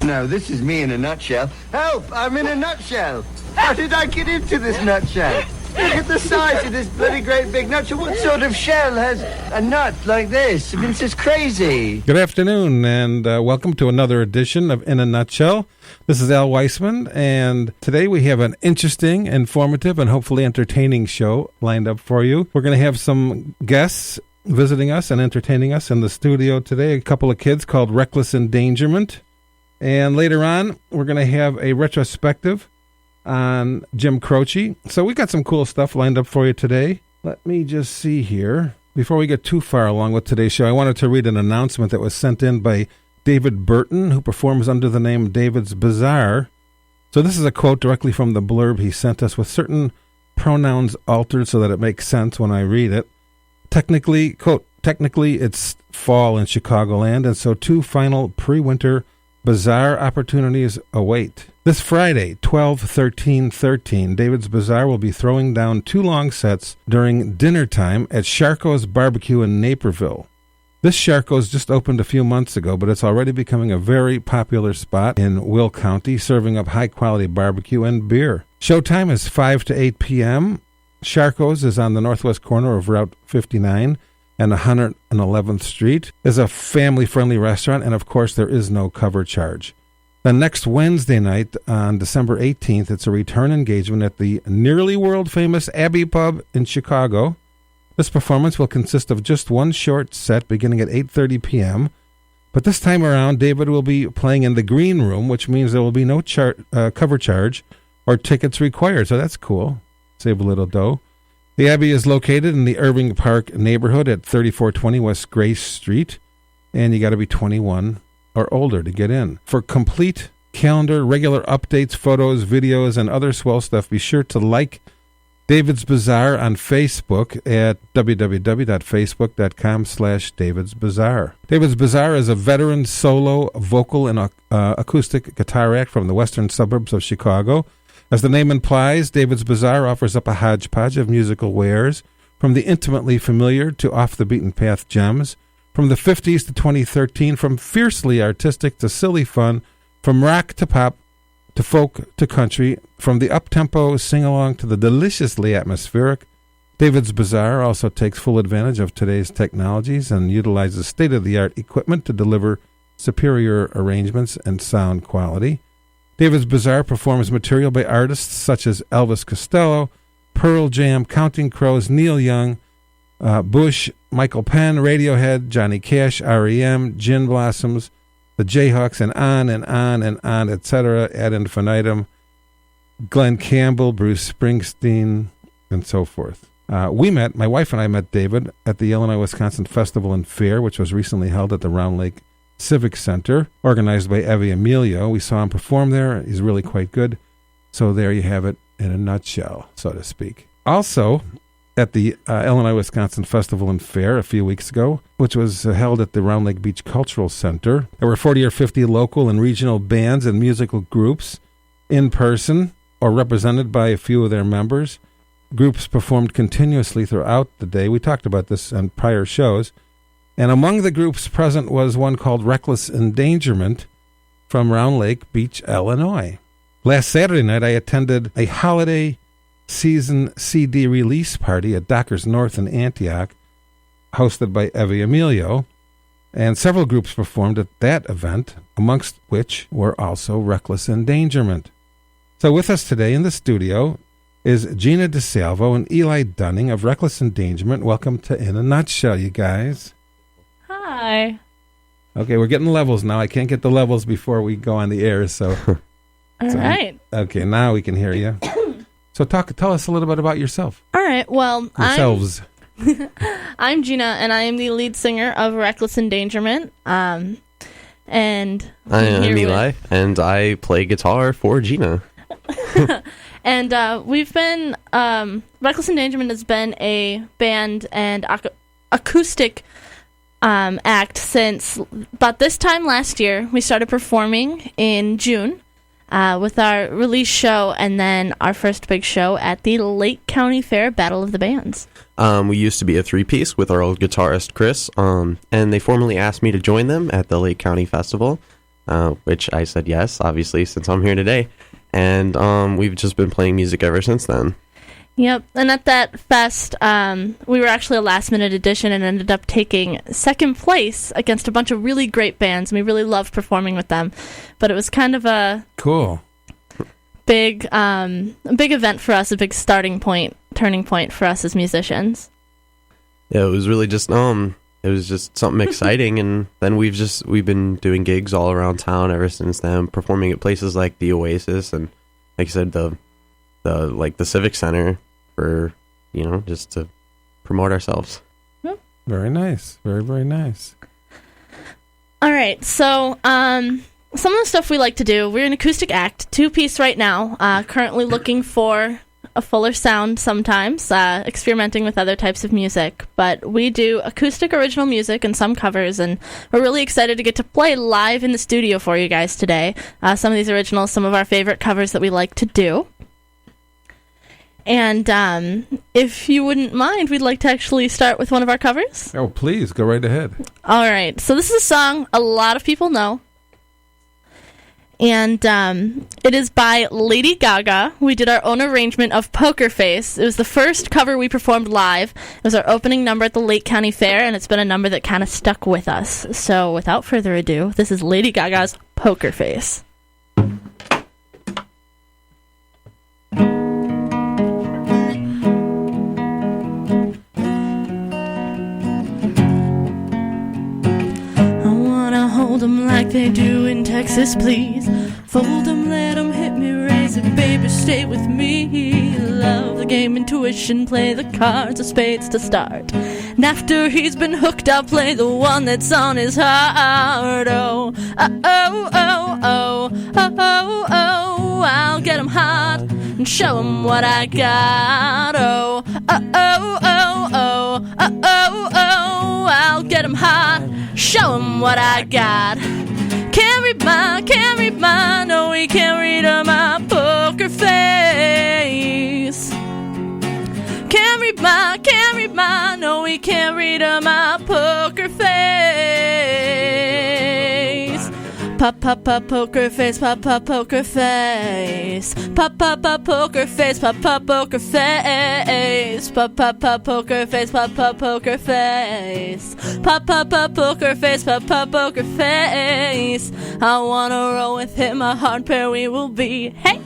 Now, this is me in a nutshell. Help! I'm in a nutshell! How did I get into this nutshell? Look at the size of this bloody great big nutshell. What sort of shell has a nut like this? I mean, it's just crazy. Good afternoon, and welcome to another edition of In a Nutshell. This is Al Weissman, and today we have an interesting, informative, and hopefully entertaining show lined up for you. We're going to have some guests visiting us and entertaining us in the studio today, a couple of kids called Reckless Endangerment. And later on, we're going to have a retrospective on Jim Croce. So we got some cool stuff lined up for you today. Let me just see here. Before we get too far along with today's show, I wanted to read an announcement that was sent in by David Burton, who performs under the name David's Bazaar. So this is a quote directly from the blurb he sent us with certain pronouns altered so that it makes sense when I read it. Technically, quote, technically it's fall in Chicagoland, and so 2 final pre-winter bazaar opportunities await. This Friday, 12/13/13, David's Bazaar will be throwing down 2 long sets during dinner time at Sharko's Barbecue in Naperville. This Sharko's just opened a few months ago, but it's already becoming a very popular spot in Will County, serving up high-quality barbecue and beer. Showtime is 5 to 8 p.m. Sharko's is on the northwest corner of Route 59 and 111th Street. Is a family-friendly restaurant, and of course there is no cover charge. Then next Wednesday night, on December 18th, it's a return engagement at the nearly world-famous Abbey Pub in Chicago. This performance will consist of just one short set beginning at 8:30 p.m., but this time around, David will be playing in the green room, which means there will be no cover charge or tickets required, so that's cool. Save a little dough. The Abbey is located in the Irving Park neighborhood at 3420 West Grace Street, and you got to be 21 or older to get in. For complete calendar, regular updates, photos, videos, and other swell stuff, be sure to like David's Bazaar on Facebook at www.facebook.com/David's Bazaar. David's Bazaar is a veteran solo vocal and acoustic guitar act from the western suburbs of Chicago. As the name implies, David's Bazaar offers up a hodgepodge of musical wares, from the intimately familiar to off-the-beaten-path gems, from the 50s to 2013, from fiercely artistic to silly fun, from rock to pop to folk to country, from the up-tempo sing-along to the deliciously atmospheric. David's Bazaar also takes full advantage of today's technologies and utilizes state-of-the-art equipment to deliver superior arrangements and sound quality. David's Bazaar performs material by artists such as Elvis Costello, Pearl Jam, Counting Crows, Neil Young, Bush, Michael Penn, Radiohead, Johnny Cash, R.E.M., Gin Blossoms, the Jayhawks, and on and on and on, etc., ad infinitum, Glenn Campbell, Bruce Springsteen, and so forth. My wife and I met David at the Illinois-Wisconsin Festival and Fair, which was recently held at the Round Lake Civic Center, organized by Evie Emilio. We saw him perform there. He's really quite good. So there you have it in a nutshell, so to speak. Also, at the Illinois-Wisconsin Festival and Fair a few weeks ago, which was held at the Round Lake Beach Cultural Center, there were 40 or 50 local and regional bands and musical groups in person or represented by a few of their members. Groups performed continuously throughout the day. We talked about this on prior shows. And among the groups present was one called Reckless Endangerment from Round Lake Beach, Illinois. Last Saturday night, I attended a holiday season CD release party at Dockers North in Antioch, hosted by Evie Emilio, and several groups performed at that event, amongst which were also Reckless Endangerment. So with us today in the studio is Gina DiSalvo and Eli Dunning of Reckless Endangerment. Welcome to In a Nutshell, you guys. Hi. Okay, we're getting levels now. I can't get the levels before we go on the air, so... All right. Okay, now we can hear you. So tell us a little bit about yourself. All right, well... Yourselves. I'm Gina, and I am the lead singer of Reckless Endangerment. And I am Eli, and I play guitar for Gina. And we've been... Reckless Endangerment has been a band and acoustic act since about this time last year. We started performing in June with our release show and then our first big show at the Lake County Fair Battle of the Bands. We used to be a three-piece with our old guitarist, Chris, and they formally asked me to join them at the Lake County Festival. which I said yes, obviously, since I'm here today. And we've just been playing music ever since then. Yep, and at that fest, we were actually a last-minute addition and ended up taking second place against a bunch of really great bands, and we really loved performing with them. But it was kind of a cool, big event for us, a big turning point for us as musicians. Yeah, it was really just it was just something exciting, and then we've been doing gigs all around town ever since then, performing at places like the Oasis and, like I said, the Civic Center for, just to promote ourselves. Very nice. Very, very nice. All right, so some of the stuff we like to do, we're an acoustic act, 2-piece right now, currently looking for a fuller sound sometimes, experimenting with other types of music, but we do acoustic original music and some covers, and we're really excited to get to play live in the studio for you guys today. Some of these originals, some of our favorite covers that we like to do. And if you wouldn't mind, we'd like to actually start with one of our covers. Oh, please, go right ahead. All right, so this is a song a lot of people know. And it is by Lady Gaga. We did our own arrangement of Poker Face. It was the first cover we performed live. It was our opening number at the Lake County Fair, and it's been a number that kind of stuck with us. So without further ado, this is Lady Gaga's Poker Face. Hold 'em like they do in Texas, please. Fold 'em, let 'em hit me, raise it, baby, stay with me. Love the game, intuition, play the cards of spades to start. And after he's been hooked, I'll play the one that's on his heart. Oh, oh, oh, oh, oh, oh, oh, oh. I'll get him hot and show him what I got. Oh, oh, oh, oh, oh, oh, oh, oh. I'll get him hot, show him what I got. Can't read mine, no, he can't read my poker face. Can't read mine, no, he can't read my poker face. Pop, pop, pop, poker face, pop, pop, poker face. Pop, pop, pop, poker face, pop, pop, poker face. Pop, pop, pop, poker face, pop, pop, poker face. Pop, pop, pop, poker face, pop, pop, poker face. I wanna roll with him, a hard pair we will be. Hey!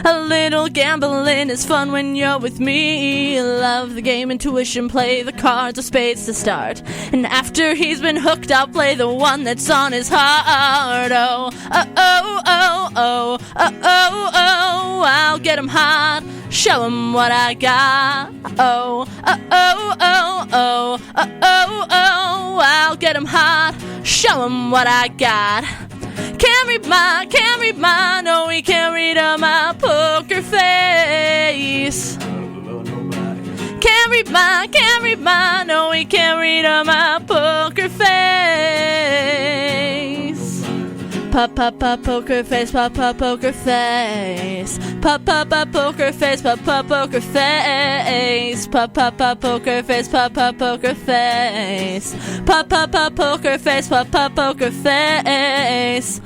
A little gambling is fun when you're with me. Love the game, intuition, play the cards of spades to start. And after he's been hooked, I'll play the one that's on his heart. Oh, oh, oh, oh, oh, oh, oh, oh. I'll get him hot, show him what I got. Oh, oh, oh, oh, oh, oh, oh, oh. I'll get him hot, show him what I got. Can't read mine, no, he can't read my poker face. Can't read mine, no, he can't read my poker face. Pop, pop, pop, poker face, pop, pop, poker face. Pop, pop, pop, poker face, pop, pop, poker face. Pop, pop, pop, poker face, pop, pop, poker face. Pop, pop, pop, poker face, pop, pop, poker face.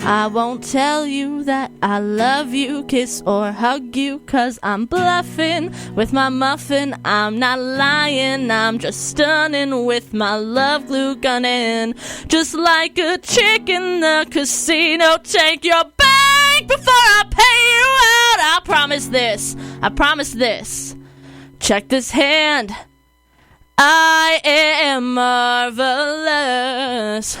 I won't tell you that I love you, kiss or hug you, 'cause I'm bluffing with my muffin. I'm not lying, I'm just stunning with my love glue gunning. Just like a chick in the casino, take your bank before I pay you out. I promise this. Check this hand. I am marvelous.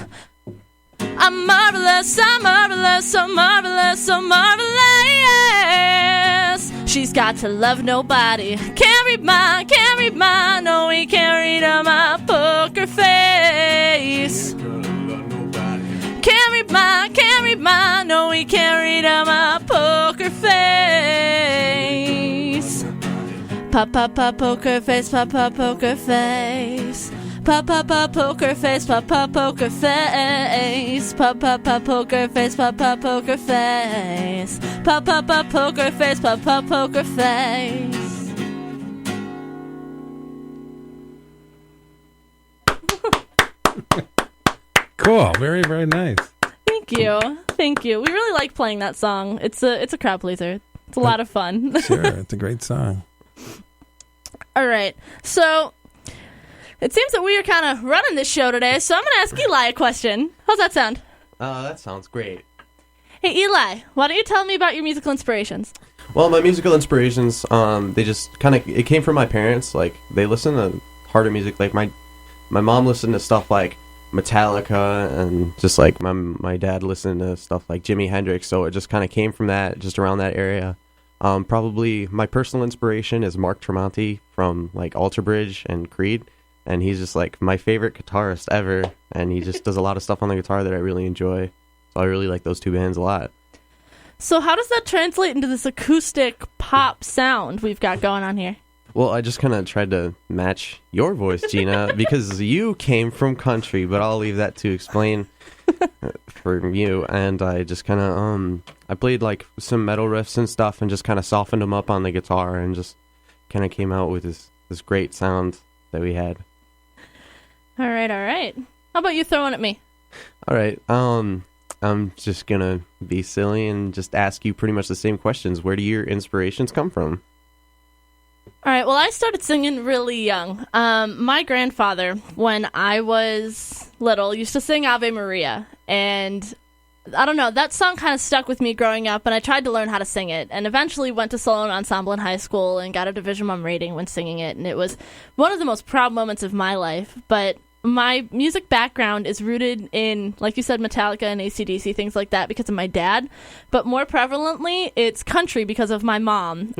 I'm marvelous, I'm marvelous, I'm marvelous, I'm marvelous. She's got to love nobody. Can't read mine, no, he can't read my poker face. Can't read mine, no, he can't read my poker face. Pop, pop, pop, poker face, pop, pop, poker face. Pop, pop, pop, poker face, pop, pop, poker face. Pop, pop, pop, poker face, pop, pop, poker face. Pop, pop, pop, poker face, pop, pop, poker face. Cool. Very, very nice. Thank Thank you. Thank you. We really like playing that song. It's a crowd pleaser. It's a lot of fun. Sure, it's a great song. All right. So it seems that we are kind of running this show today, so I'm going to ask Eli a question. How's that sound? That sounds great. Hey, Eli, why don't you tell me about your musical inspirations? Well, my musical inspirations, they just kind of, it came from my parents. Like, they listen to harder music. Like, my mom listened to stuff like Metallica, and just like my dad listened to stuff like Jimi Hendrix, so it just kind of came from that, just around that area. Probably my personal inspiration is Mark Tremonti from like Alter Bridge and Creed, and he's just like my favorite guitarist ever, and he just does a lot of stuff on the guitar that I really enjoy. So I really like those two bands a lot. So how does that translate into this acoustic pop sound we've got going on here? Well, I just kind of tried to match your voice, Gina, because you came from country, but I'll leave that to explain for you. And I just kind of, I played like some metal riffs and stuff and just kind of softened them up on the guitar and just kind of came out with this great sound that we had. All right. How about you throwing at me? All right. I'm just going to be silly and just ask you pretty much the same questions. Where do your inspirations come from? All right, well, I started singing really young. My grandfather, when I was little, used to sing Ave Maria, and I don't know, that song kind of stuck with me growing up, and I tried to learn how to sing it, and eventually went to solo ensemble in high school and got a Division I rating when singing it, and it was one of the most proud moments of my life. But my music background is rooted in, like you said, Metallica and AC/DC, things like that, because of my dad, but more prevalently, it's country because of my mom.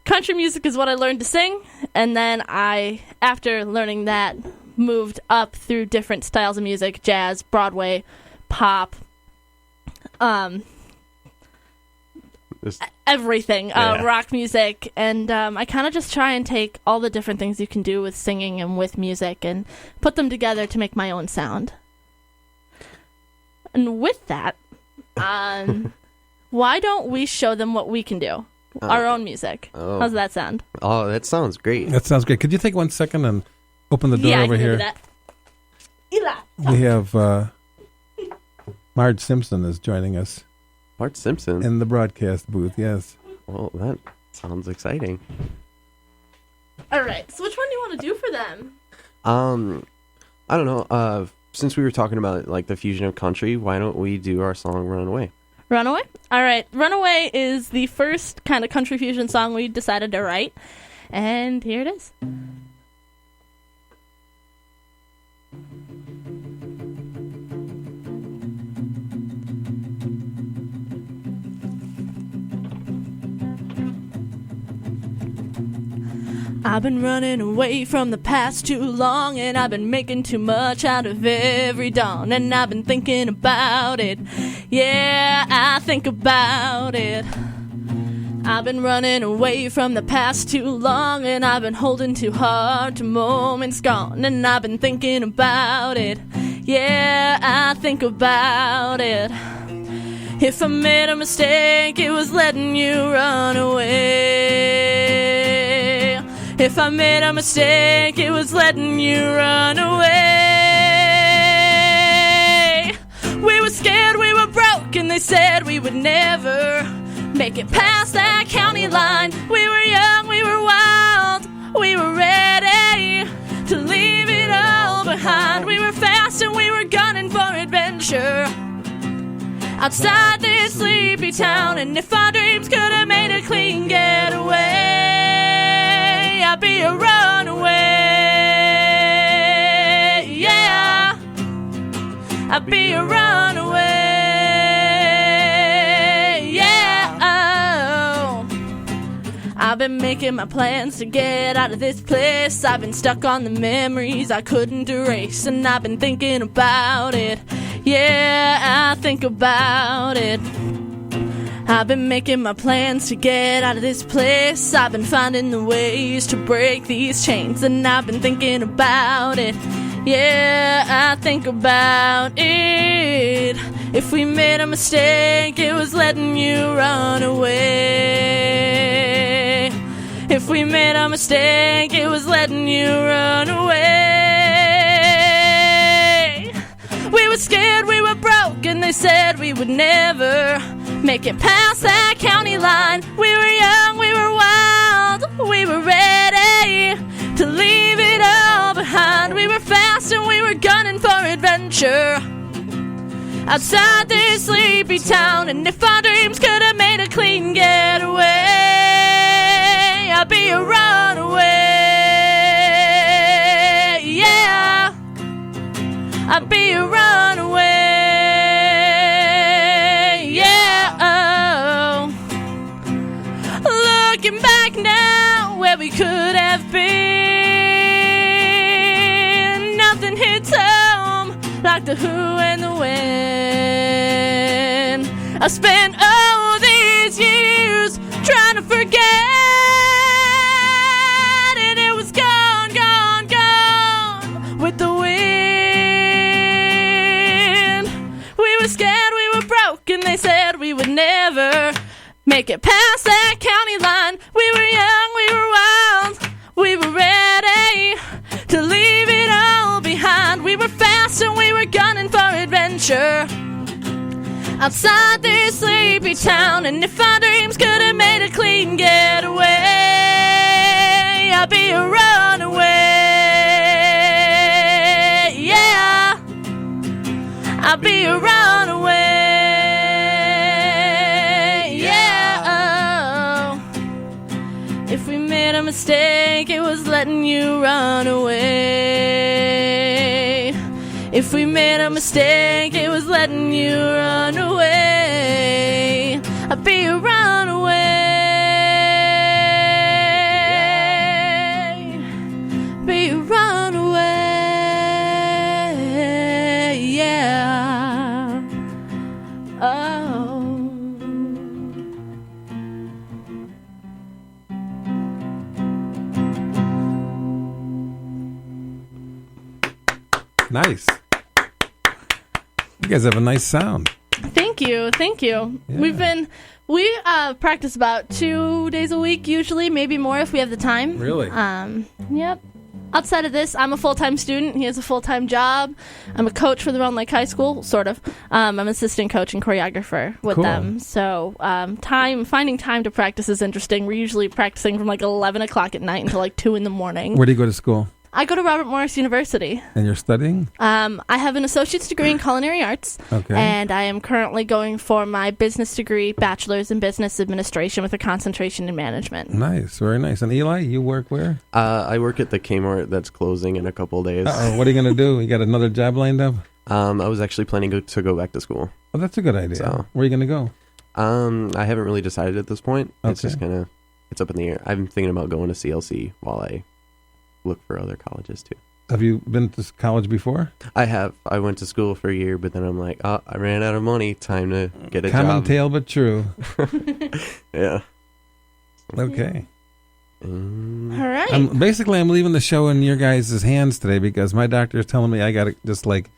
Country music is what I learned to sing, and then I, after learning that, moved up through different styles of music: jazz, Broadway, pop, everything, rock music, and I kind of just try and take all the different things you can do with singing and with music and put them together to make my own sound. And with that, why don't we show them what we can do? Our own music. Oh. How's that sound? Oh, that sounds great. That sounds great. Could you take 1 second and open the door over here? Yeah, I can do that. We have Marge Simpson is joining us. Marge Simpson? In the broadcast booth, yes. Well, that sounds exciting. All right. So which one do you want to do for them? I don't know. Since we were talking about like the fusion of country, why don't we do our song Runaway? Runaway? All right. Runaway is the first kind of country fusion song we decided to write. And here it is. I've been running away from the past too long, and I've been making too much out of every dawn, and I've been thinking about it. Yeah, I think about it. I've been running away from the past too long, and I've been holding too hard to moments gone, and I've been thinking about it. Yeah, I think about it. If I made a mistake, it was letting you run away. If I made a mistake, it was letting you run away. We were scared, we were broke, and they said we would never make it past that county line. We were young, we were wild, we were ready to leave it all behind. We were fast and we were gunning for adventure outside this sleepy town. And if our dreams could have made a clean getaway, I'd be a runaway, yeah. I'd be a runaway, yeah. Oh. I've been making my plans to get out of this place. I've been stuck on the memories I couldn't erase, and I've been thinking about it. Yeah, I think about it. I've been making my plans to get out of this place. I've been finding the ways to break these chains, and I've been thinking about it. Yeah, I think about it. If we made a mistake, it was letting you run away. If we made a mistake, it was letting you run away. We were scared, we were broke, broken. They said we would never make it past that county line. We were young, we were wild, we were ready to leave it all behind. We were fast and we were gunning for adventure outside this sleepy town. And if our dreams could have made a clean getaway, I'd be a runaway. Yeah, I'd be a runaway. Yeah, oh. Looking back now, where we could have been, nothing hits home like the who and the when. I spent all these years trying to forget, and it was gone, gone, gone with the wind. We were scared, we were broken. They said we would never make it past that county line. We were young, we were wild, we were ready to leave it all behind. We were fast and we were gunning for adventure outside this sleepy town. And if our dreams could have made a clean getaway, I'd be a runaway. Yeah, I'd be a runaway. Yeah, oh. If we made a mistake, it was letting you run away. If we made a mistake, it was letting you run away. I'd be a runaway. Be a runaway. Yeah. Oh. Nice. You guys have a nice sound. Thank you. Yeah. We practice about 2 days a week, usually, maybe more if we have the time. Really? Yep. Outside of this, I'm a full-time student. He has a full-time job. I'm a coach for the Round Lake High School, sort of. I'm an assistant coach and choreographer with Cool. them. So finding time to practice is interesting. We're usually practicing from like 11 o'clock at night until like 2 in the morning. Where do you go to school? I go to Robert Morris University. And you're studying? I have an associate's degree in culinary arts. Okay. And I am currently going for my business degree, bachelor's in business administration with a concentration in management. Nice. Very nice. And Eli, you work where? I work at the Kmart that's closing in a couple of days. Uh-oh. What are you going to do? You got another job lined up? I was actually planning to go back to school. Oh, that's a good idea. So- Where are you going to go? I haven't really decided at this point. It's Okay. just kind of, it's up in the air. I'm thinking about going to CLC while I look for other colleges too. Have you been to college before? I have. I went to school for a year, but then I'm like, oh, I ran out of money. Time to get a Common job. tale, but true. Yeah. Okay. All right. I'm leaving the show in your guys' hands today because my doctor is telling me I got to just like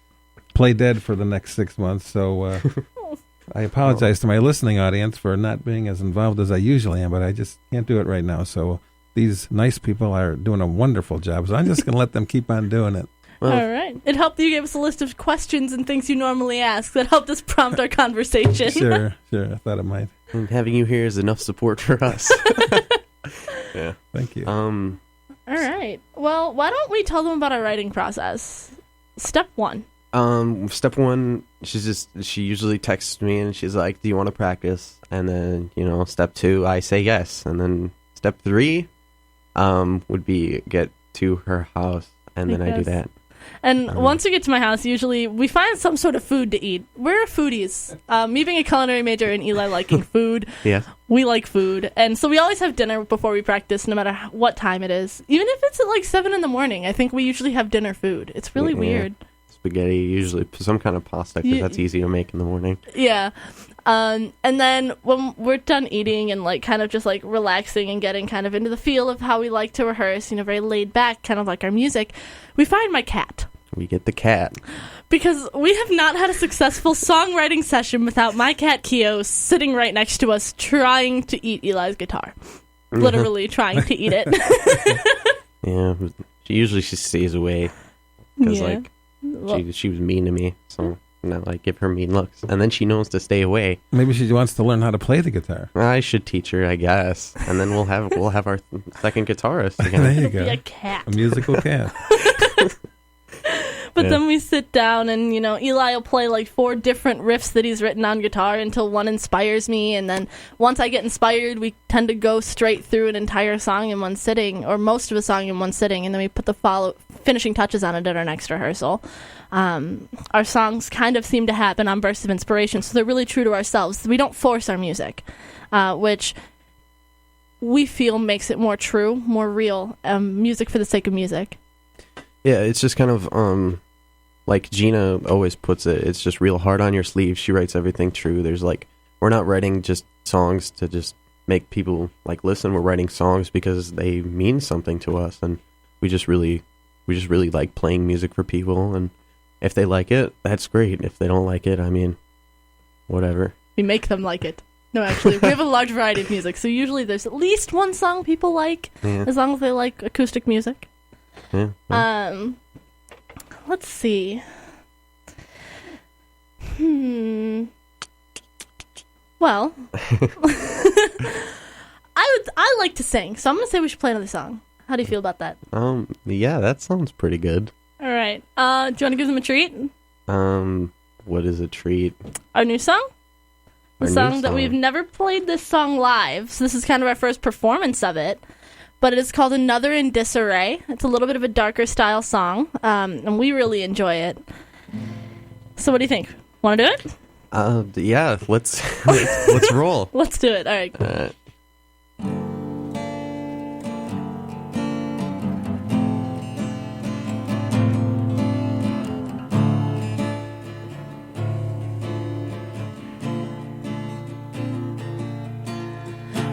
play dead for the next 6 months. So I apologize to my listening audience for not being as involved as I usually am, but I just can't do it right now. So these nice people are doing a wonderful job, so I'm just going to let them keep on doing it. Well, All right. It helped that you gave us a list of questions and things you normally ask that helped us prompt our conversation. Sure. I thought it might. and having you here is enough support for us. Yeah. Thank you. All right. Well, why don't we tell them about our writing process? Step 1. Step 1, she usually texts me and she's like, do you want to practice? And then, step 2, I say yes. And then step 3 would be get to her house, and then I do that. And once we get to my house, usually we find some sort of food to eat. We're foodies. Me being a culinary major and Eli liking food, Yeah. we like food. And so we always have dinner before we practice, no matter what time it is. Even if it's at like 7 in the morning, I think we usually have dinner food. It's really Yeah. weird. Spaghetti, usually some kind of pasta, because that's easy to make in the morning. Yeah. And then when we're done eating and like kind of just like relaxing and getting kind of into the feel of how we like to rehearse, very laid back, kind of like our music, we find my cat. We get the cat. Because we have not had a successful songwriting session without my cat Keo sitting right next to us trying to eat Eli's guitar. Literally trying to eat it. Yeah. She stays away because Yeah. Well, she was mean to me. So and I like give her mean looks, and then she knows to stay away. Maybe she wants to learn how to play the guitar. I should teach her, I guess, and then we'll have our second guitarist There again. you It'll go. be a cat. A musical cat. But Yeah. then we sit down and, Eli will play like 4 different riffs that he's written on guitar until one inspires me. And then once I get inspired, we tend to go straight through an entire song in one sitting, or most of a song in one sitting. And then we put the finishing touches on it at our next rehearsal. Our songs kind of seem to happen on bursts of inspiration, so they're really true to ourselves. We don't force our music, which we feel makes it more true, more real, music for the sake of music. Yeah, it's just kind of like Gina always puts it. It's just real hard on your sleeve. She writes everything true. We're not writing just songs to just make people like listen. We're writing songs because they mean something to us, and we just really like playing music for people. And if they like it, that's great. If they don't like it, I mean, whatever. We make them like it. No, actually, we have a large variety of music, so usually there's at least one song people like, Yeah. as long as they like acoustic music. Yeah. Let's see. Well, I like to sing, so I'm gonna say we should play another song. How do you feel about that? Yeah, that sounds pretty good. All right. Do you want to give them a treat? What is a treat? Our new song? The Our new song that song. we've never played this song live, so this is kind of our first performance of it. But it is called Another in Disarray. It's a little bit of a darker style song, and we really enjoy it. So what do you think? Want to do it? Yeah, let's roll. Let's do it. All right, cool.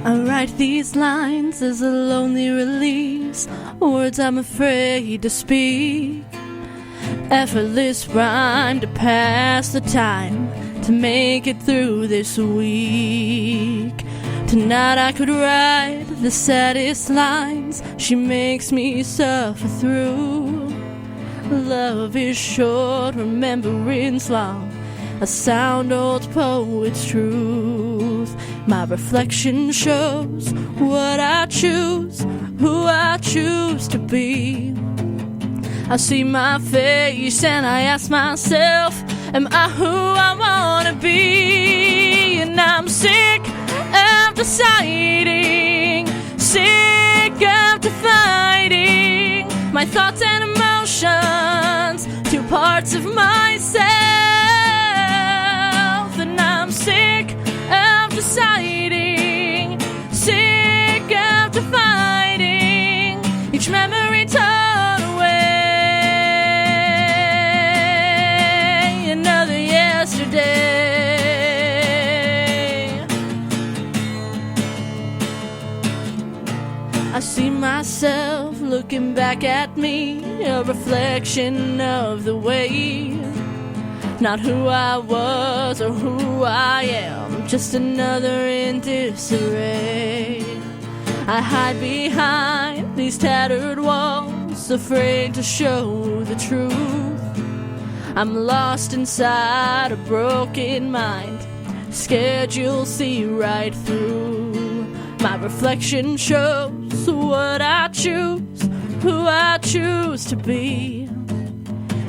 I write these lines as a lonely release, words I'm afraid to speak. Effortless rhyme to pass the time, to make it through this week. Tonight I could write the saddest lines she makes me suffer through. Love is short, remembrance long, a sound old poet's truth. My reflection shows what I choose, who I choose to be. I see my face and I ask myself, am I who I wanna be? And I'm sick of deciding, sick of fighting my thoughts and emotions, 2 parts of myself. And I'm sick of deciding, sick of fighting each memory torn away. Another yesterday. I see myself looking back at me, a reflection of the way. Not who I was or who I am, just another in disarray. I hide behind these tattered walls, afraid to show the truth. I'm lost inside a broken mind, scared you'll see right through. My reflection shows what I choose, who I choose to be.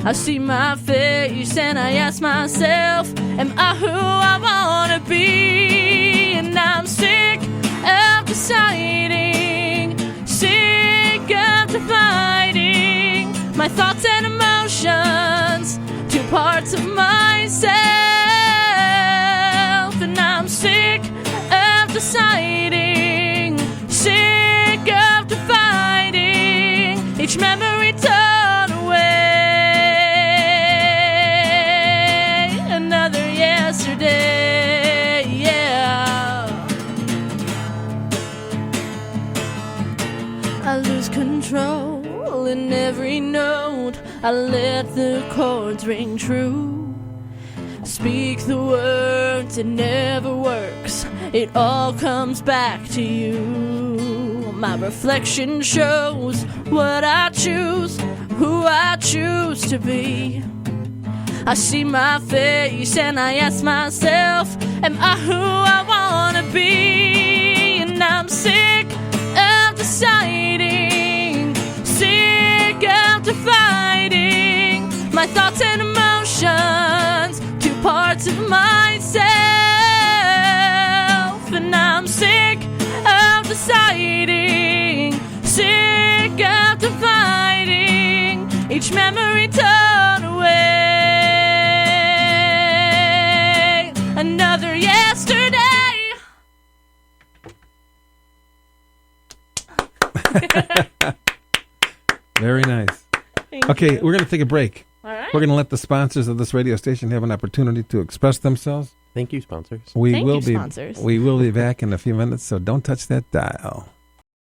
I see my face and I ask myself, am I who I wanna be? And I'm sick of deciding, sick of dividing my thoughts and emotions, 2 parts of myself. And I'm sick of deciding, sick of dividing each memory torn away. Another yesterday, yeah. I lose control in every note, I let the chords ring true. Speak the words, it never works, it all comes back to you. My reflection shows what I choose, who I choose to be. I see my face and I ask myself, am I who I wanna be? And I'm sick of deciding, sick of fighting my thoughts and emotions, two parts of myself. And I'm sick of deciding, sick of dividing each memory torn away. Another yesterday. Very nice. Okay, we're going to take a break. All right. We're going to let the sponsors of this radio station have an opportunity to express themselves. Thank you, sponsors. Thank you, sponsors. We will be back in a few minutes, so don't touch that dial.